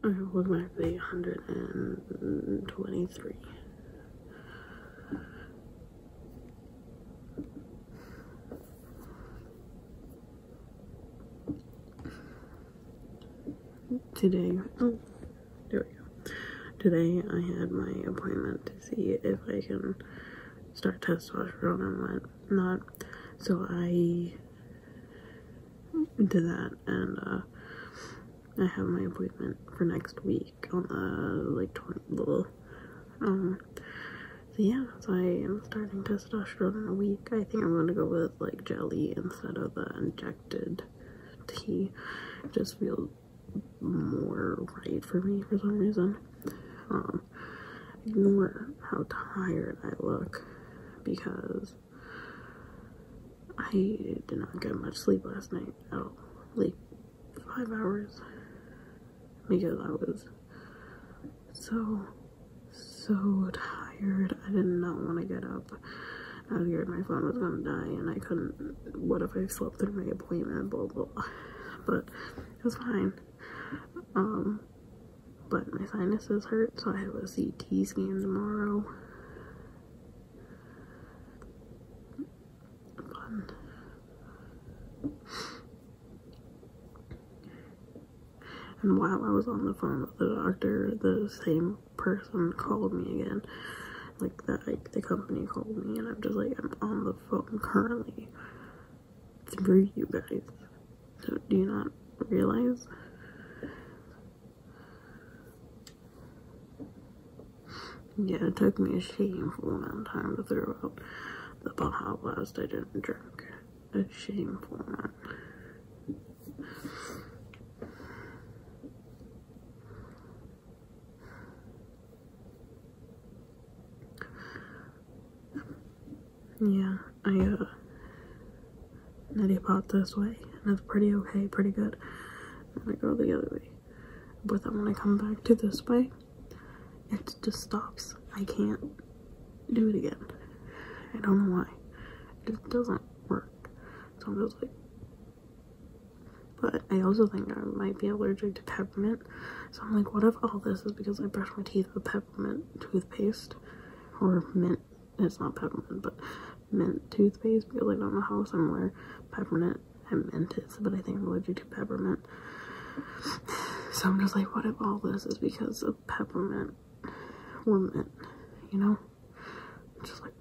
automatically 123. Today, oh, there we go. Today I had my appointment to see if I can start testosterone and whatnot. So I did that, and I have my appointment for next week on the like 20th. So yeah, so I am starting testosterone in a week. I think I'm gonna go with like jelly instead of the injected tea. It just feels more right for me for some reason. Ignore how tired I look because I did not get much sleep last night at all. Like 5 hours. Because I was so tired. I did not want to get up. I was scared my phone was gonna die and I couldn't. What if I slept through my appointment? Blah blah blah. But it was fine. But my sinuses hurt, so I have a CT scan tomorrow. Fun. And while I was on the phone with the doctor, the same person called me again. Like the company called me, and I'm just like, I'm on the phone currently through you guys. So do you not realize? Yeah, it took me a shameful amount of time to throw out the Baja Blast I didn't drink. A shameful amount. Yeah, I neti pot this way, and it's pretty okay, pretty good. I'm gonna go the other way. But then when I come back to this way, it just stops. I can't do it again. I don't know why. It just doesn't work. So I'm just like, but I also think I might be allergic to peppermint. So I'm like, what if all this is because I brush my teeth with peppermint toothpaste or mint? It's not peppermint, but mint toothpaste, because I don't know how similar peppermint and mint is, but I think I'm allergic to peppermint. So I'm just like, what if all this is because of peppermint or mint, you know? Just like,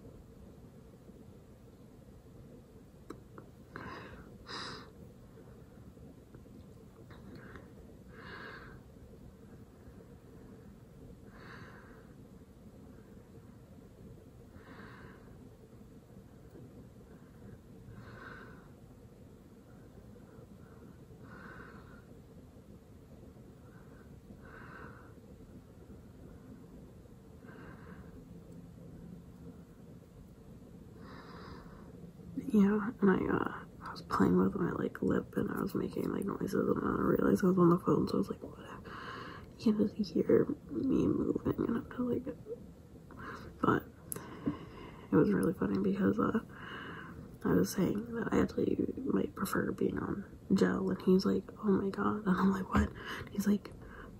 yeah, and I was playing with my like lip and I was making like noises and I realized I was on the phone, so I was like, what if you can just hear me moving? And I'm just like, but it was really funny because I was saying that I actually might prefer being on gel, and he's like, oh my god, and I'm like, what? He's like,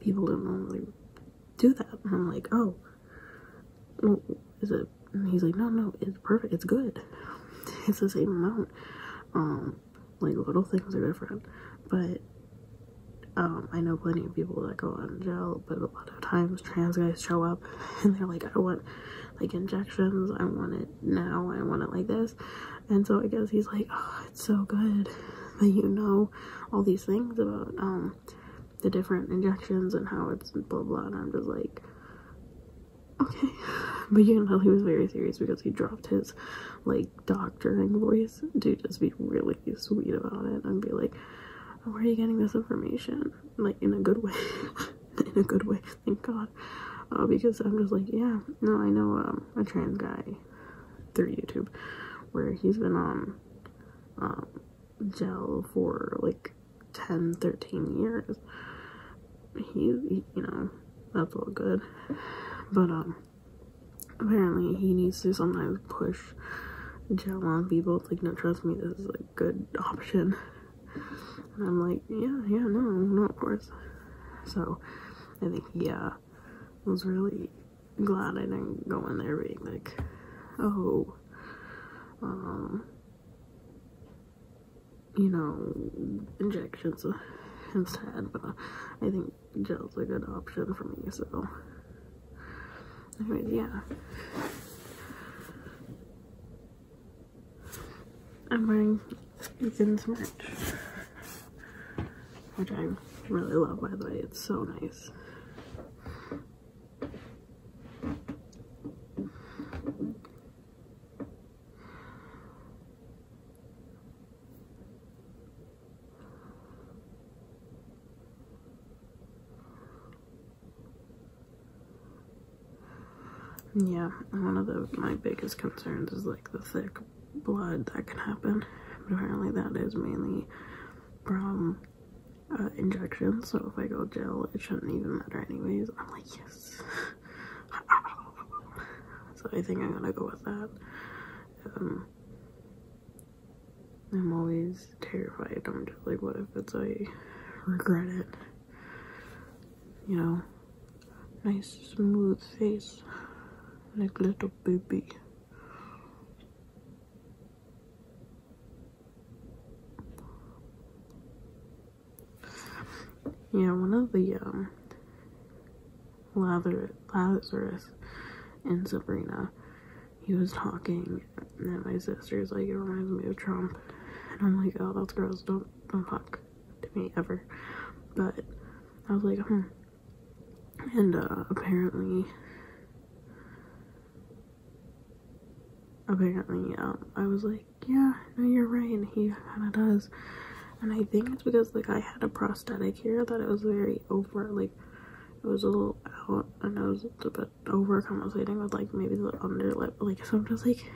people don't normally do that, and I'm like, oh, well, is it? And he's like, no, it's perfect, it's good. It's the same amount. Like little things are different, but I know plenty of people that go on gel, but a lot of times trans guys show up and they're like, I want like injections, I want it now, I want it like this. And so I guess he's like, oh, it's so good that you know all these things about the different injections and how it's blah blah, and I'm just like, okay. But you can tell he was very serious because he dropped his like doctoring voice to just be really sweet about it and be like, where are you getting this information? Like, in a good way. In a good way, thank god. Because I'm just like, yeah, no, I know a trans guy through YouTube where he's been on gel for like 10-13 years. He, you know, that's all good, but apparently he needs to sometimes push gel on people. It's like, no, trust me, this is a good option. And I'm like, yeah, no, of course. So I think, yeah, I was really glad I didn't go in there being like, oh, you know, injections instead, but I think gel's a good option for me, so, anyways, yeah. I'm wearing Ethan's merch, which I really love, by the way. It's so nice. Yeah, one of my biggest concerns is like the thick blood that can happen, but apparently that is mainly from injections, so if I go gel it shouldn't even matter anyways. I'm like, yes. So I think I'm gonna go with that. I'm always terrified. I'm just like, what if it's I regret it, you know? Nice smooth face like little baby. Yeah, one of the Lazarus and Sabrina, he was talking, and my sister's like, it reminds me of Trump, and I'm like, oh, that's gross, don't talk to me ever. But I was like, and apparently I was like, yeah, no, you're right, and he kind of does. And I think it's because, like, I had a prosthetic here that it was very over, like, it was a little out, and it was a bit overcompensating with, like, maybe the underlip. Like, so I'm just like,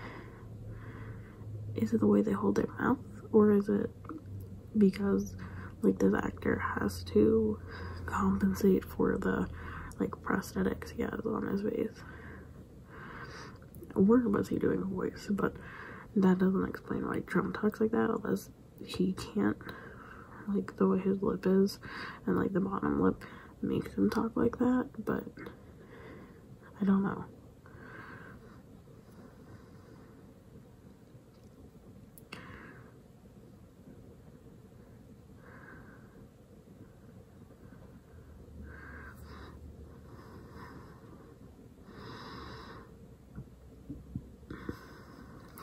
is it the way they hold their mouth? Or is it because, like, this actor has to compensate for the, like, prosthetics he has on his face? Or was he doing a voice? But that doesn't explain why Trump talks like that, unless he can't, like, the way his lip is, and, like, the bottom lip makes him talk like that, but I don't know.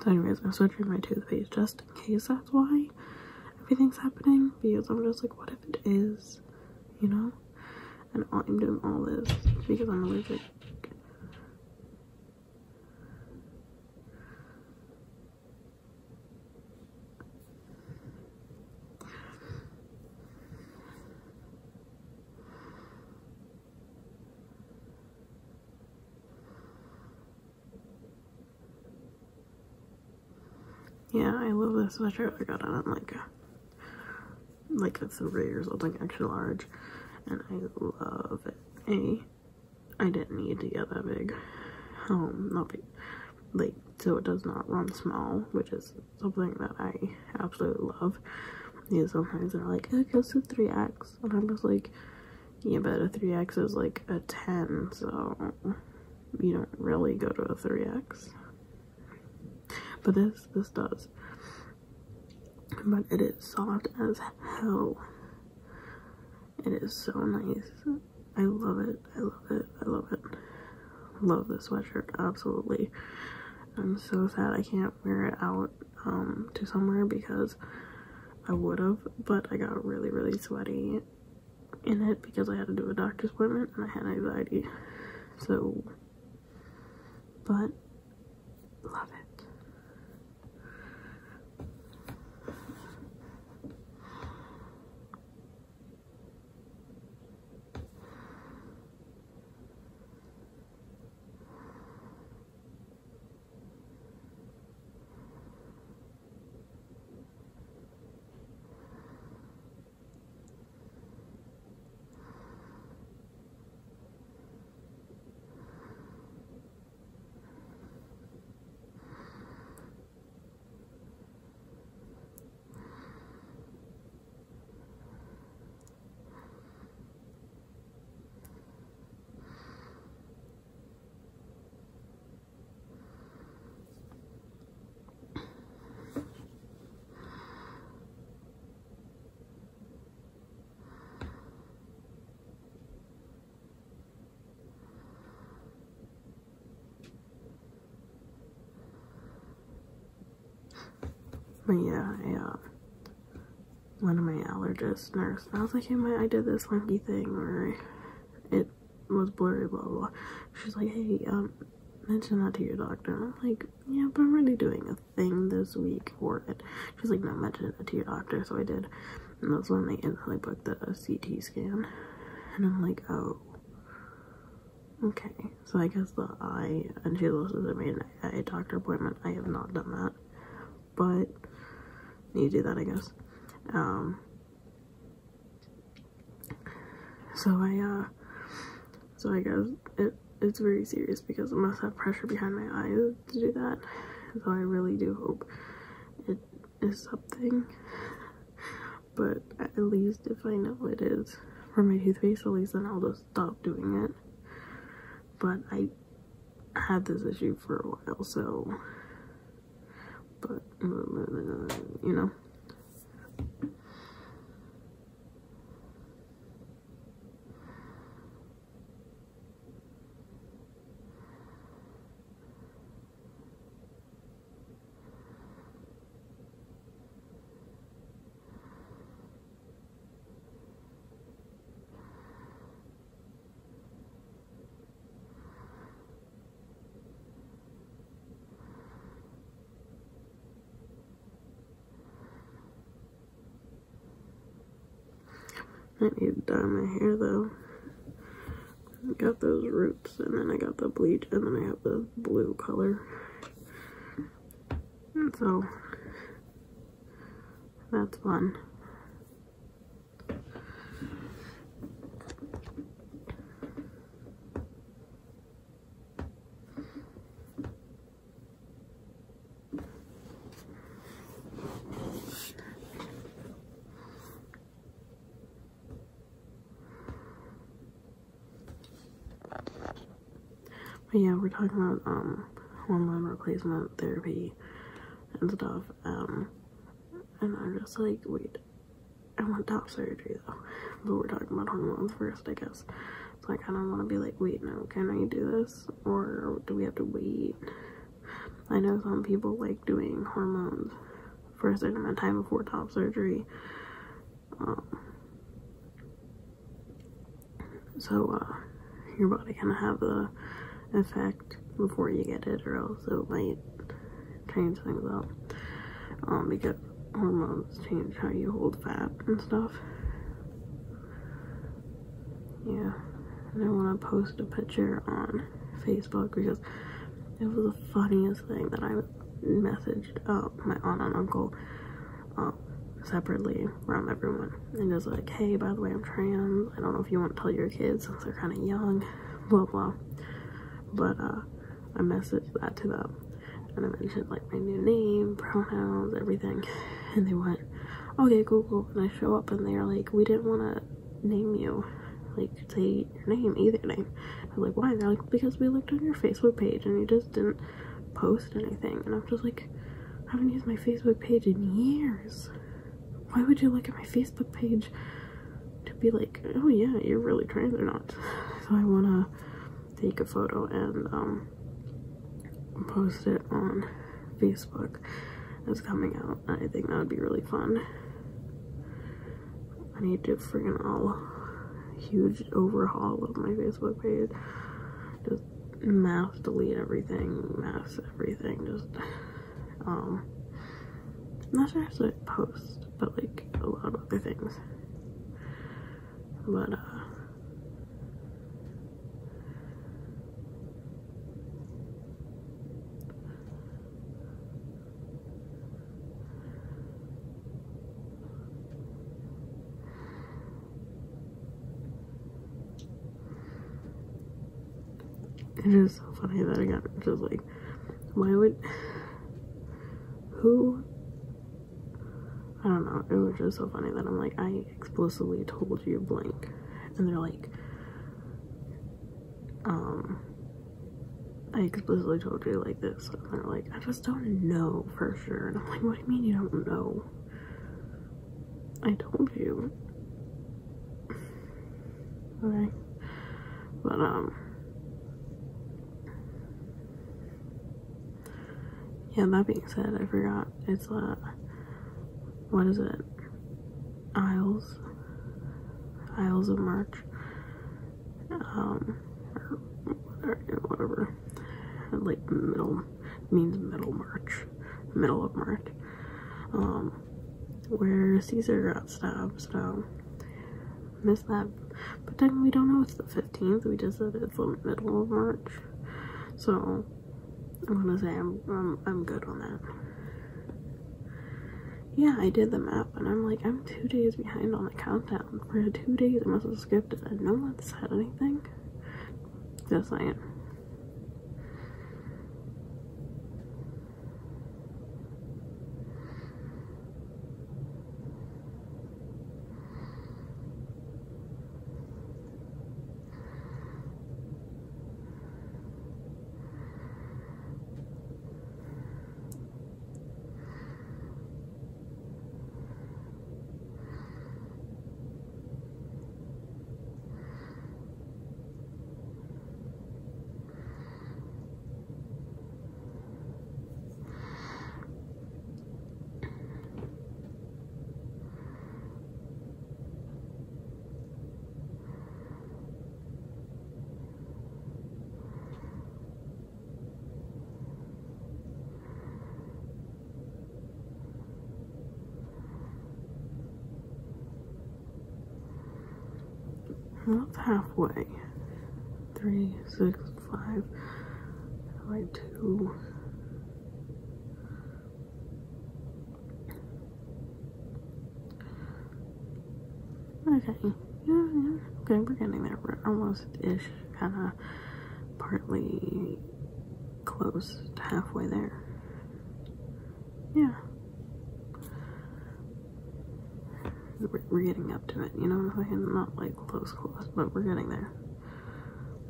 So anyways, I'm switching my toothpaste just in case that's why everything's happening, because I'm just like, what if it is, you know? And I'm doing all this because I'm allergic. Yeah, I love this sweatshirt. I got it on like a 3 or something extra large, and I love it. I didn't need to get that big. Not big, like, so it does not run small, which is something that I absolutely love. Because sometimes they're like, it goes to 3X, and I'm just like, yeah, but a 3X is like a 10, so you don't really go to a 3X. But this does. But it is soft as hell. It is so nice. I love it. I love it. I love it. Love this sweatshirt, absolutely. I'm so sad I can't wear it out to somewhere, because I would have, but I got really, really sweaty in it because I had to do a doctor's appointment and I had anxiety. So, but love it. But yeah, one of my allergist nurse, and I was like, hey, I did this funky thing where it was blurry, blah, blah, blah. She's like, hey, mention that to your doctor. And I'm like, yeah, but I'm already doing a thing this week for it. She's like, no, mention it to your doctor. So I did, and that's when they instantly booked the CT scan. And I'm like, oh, okay. So I guess the eye, and she listed I made an eye doctor appointment. I have not done that, but need to do that, I guess. So I guess it's very serious because I must have pressure behind my eyes to do that. So I really do hope it is something. But at least if I know it is for my toothpaste, at least then I'll just stop doing it. But I had this issue for a while, so, but, you know. I need to dye my hair though. I got those roots, and then I got the bleach, and then I have the blue color. And so that's fun. But yeah, we're talking about hormone replacement therapy and stuff. And I'm just like, wait, I want top surgery though. But we're talking about hormones first, I guess. So I kind of want to be like, wait, no, can I do this, or do we have to wait? I know some people like doing hormones for a certain amount of time before top surgery. So your body kind of have the effect before you get it, or else it might change things up. Because hormones change how you hold fat and stuff. Yeah, and I want to post a picture on Facebook because it was the funniest thing that I messaged my aunt and uncle separately from everyone, and just like, hey, by the way, I'm trans. I don't know if you want to tell your kids since they're kind of young, blah blah. But I messaged that to them, and I mentioned like my new name, pronouns, everything, and they went, okay, cool. And I show up, and they're like, we didn't want to name you, like, say your name, either name. I was like, why? They're like, because we looked on your Facebook page and you just didn't post anything. And I'm just like, I haven't used my Facebook page in years. Why would you look at my Facebook page to be like, oh yeah, you're really trans or not? So I want to take a photo and post it on Facebook. It's coming out. I think that would be really fun. I need to freaking huge overhaul of my Facebook page. Just mass delete everything, just not just like post, but like a lot of other things. But it is so funny that again, it's just like, why would, who, I don't know, it was just so funny that I'm like, I explicitly told you blank, and they're like, I explicitly told you like this, and they're like, I just don't know for sure, and I'm like, what do you mean you don't know? I told you. Okay, but yeah, that being said, I forgot, it's what is it? Aisles of March. Or whatever. Like middle means middle of March. Where Caesar got stabbed, so missed that. But then we don't know it's the 15th. We just said it's the middle of March. So I'm gonna say I'm good on that. Yeah, I did the map, and I'm like, I'm 2 days behind on the countdown. For 2 days, I must have skipped it, and no one said anything. Just saying. What's halfway? 3, 6, 5, like 2. Okay. Yeah. Okay, we're getting there. We're almost-ish, kind of partly close to halfway there. Yeah. We're getting up to it, you know what I'm saying? Not like close, but we're getting there.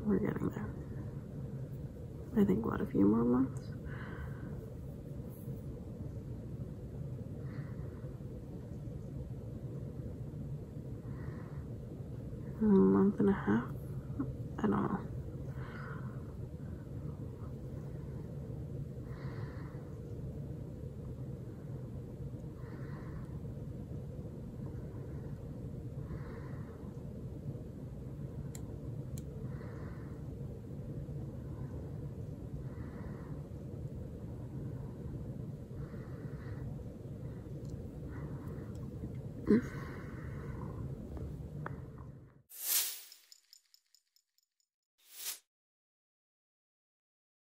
We're getting there. I think, what, a few more months? A month and a half? I don't know. Mm.